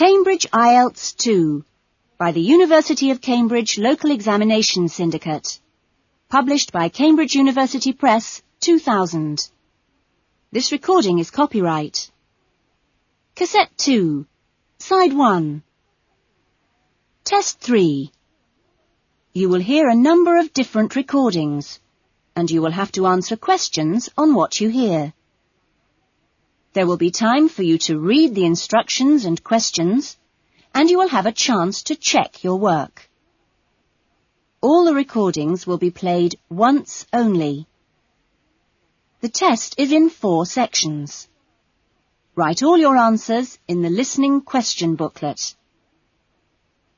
Cambridge IELTS 2 by the University of Cambridge Local Examination Syndicate. Published by Cambridge University Press, 2000. This recording is copyright. Cassette 2, Side 1. Test 3. You will hear a number of different recordings, and you will have to answer questions on what you hear. There will be time for you to read the instructions and questions, and you will have a chance to check your work. All the recordings will be played once only. The test is in 4 sections. Write all your answers in the listening question booklet.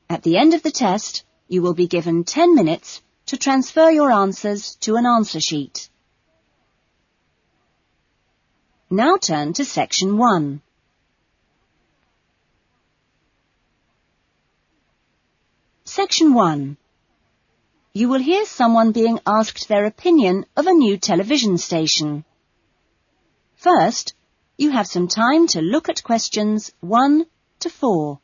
At the end of the test, you will be given 10 minutes to transfer your answers to an answer sheet. Now turn to Section 1. Section 1. You will hear someone being asked their opinion of a new television station. First, you have some time to look at questions 1 to 4.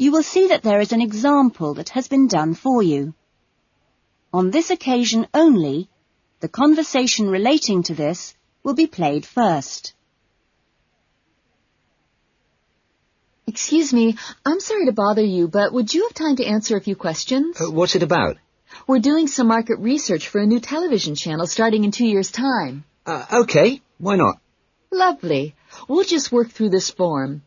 You will see that there is an example that has been done for you. On this occasion only, the conversation relating to this will be played first. Excuse me, I'm sorry to bother you, but would you have time to answer a few questions? What's it about? We're doing some market research for a new television channel starting in 2 years' time. Okay, why not? Lovely. We'll just work through this form.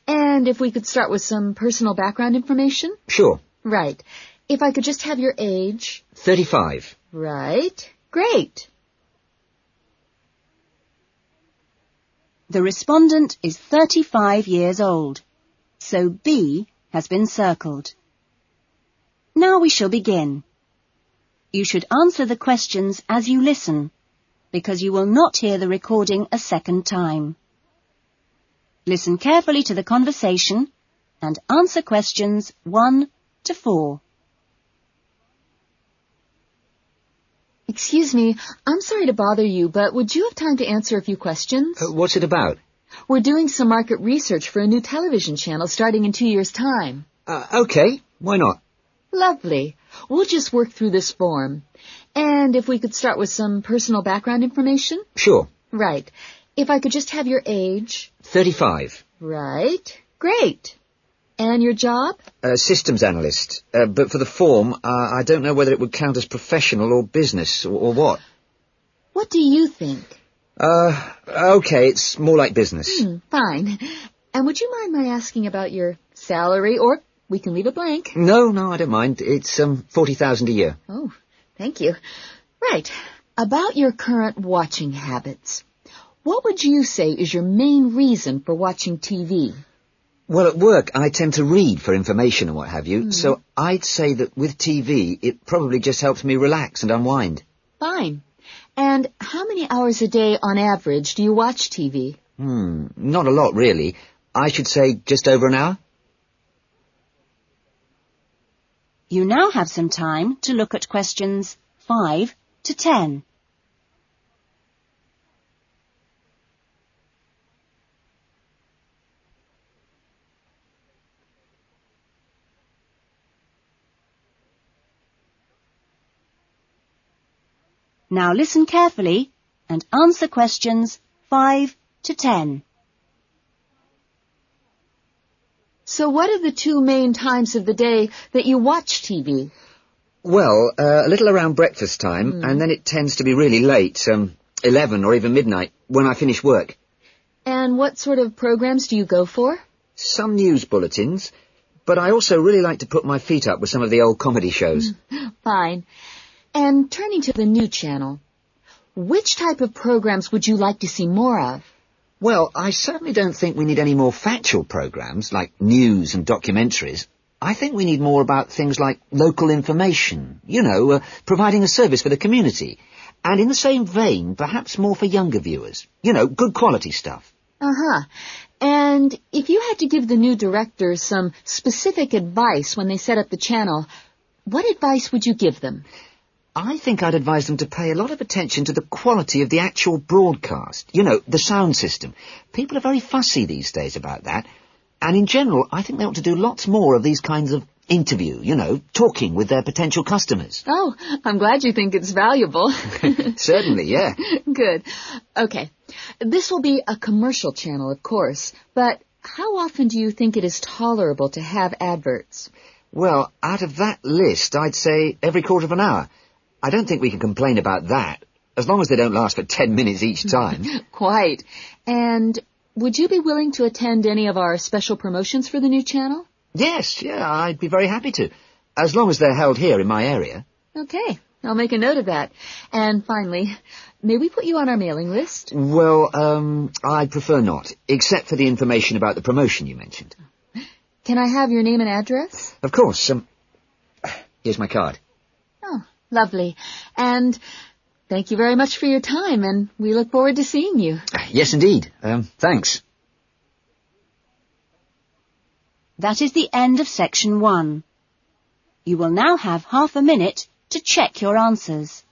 And if we could start with some personal background information? Sure. Right. If I could just have your age? 35. Right. Great. The respondent is 35 years old, so B has been circled. Now we shall begin. You should answer the questions as you listen, because you will not hear the recording a second time. Listen carefully to the conversation and answer questions 1 to 4. Excuse me, I'm sorry to bother you, but would you have time to answer a few questions? What's it about? We're doing some market research for a new television channel starting in 2 years' time. Okay, why not? Lovely. We'll just work through this form. And if we could start with some personal background information? Sure. Right. If I could just have your age? 35. Right. Great. And your job? Systems analyst. But for the form, I don't know whether it would count as professional or business or what. What do you think? Okay, it's more like business. Fine. And would you mind my asking about your salary, or we can leave it blank? No, I don't mind. It's 40,000 a year. Oh, thank you. Right. About your current watching habits. What would you say is your main reason for watching TV? Well, at work, I tend to read for information and what have you, so I'd say that with TV, it probably just helps me relax and unwind. Fine. And how many hours a day, on average, do you watch TV? Not a lot, really. I should say just over an hour. You now have some time to look at questions 5 to 10. Now listen carefully and answer questions 5 to 10. So what are the 2 main times of the day that you watch TV? Well, a little around breakfast time, and then it tends to be really late, 11 or even midnight, when I finish work. And what sort of programs do you go for? Some news bulletins, but I also really like to put my feet up with some of the old comedy shows. Fine. And turning to the new channel, which type of programs would you like to see more of? Well, I certainly don't think we need any more factual programs, like news and documentaries. I think we need more about things like local information, providing a service for the community. And in the same vein, perhaps more for younger viewers. Good quality stuff. Uh-huh. And if you had to give the new directors some specific advice when they set up the channel, what advice would you give them? I think I'd advise them to pay a lot of attention to the quality of the actual broadcast. You know, the sound system. People are very fussy these days about that. And in general, I think they ought to do lots more of these kinds of interview, you know, talking with their potential customers. Oh, I'm glad you think it's valuable. Certainly, yeah. Good. Okay. This will be a commercial channel, of course, but how often do you think it is tolerable to have adverts? Well, out of that list, I'd say every quarter of an hour. I don't think we can complain about that, as long as they don't last for 10 minutes each time. Quite. And would you be willing to attend any of our special promotions for the new channel? Yes, yeah, I'd be very happy to, as long as they're held here in my area. Okay, I'll make a note of that. And finally, may we put you on our mailing list? Well, I'd prefer not, except for the information about the promotion you mentioned. Can I have your name and address? Of course. Here's my card. Oh, lovely. And thank you very much for your time, and we look forward to seeing you. Yes, indeed. Thanks. That is the end of section 1. You will now have half a minute to check your answers.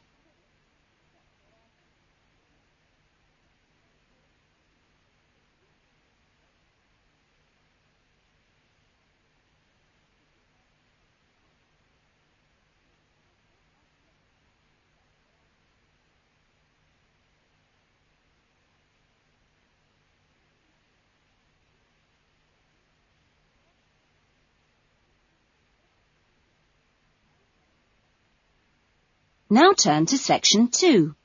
Now turn to section 2.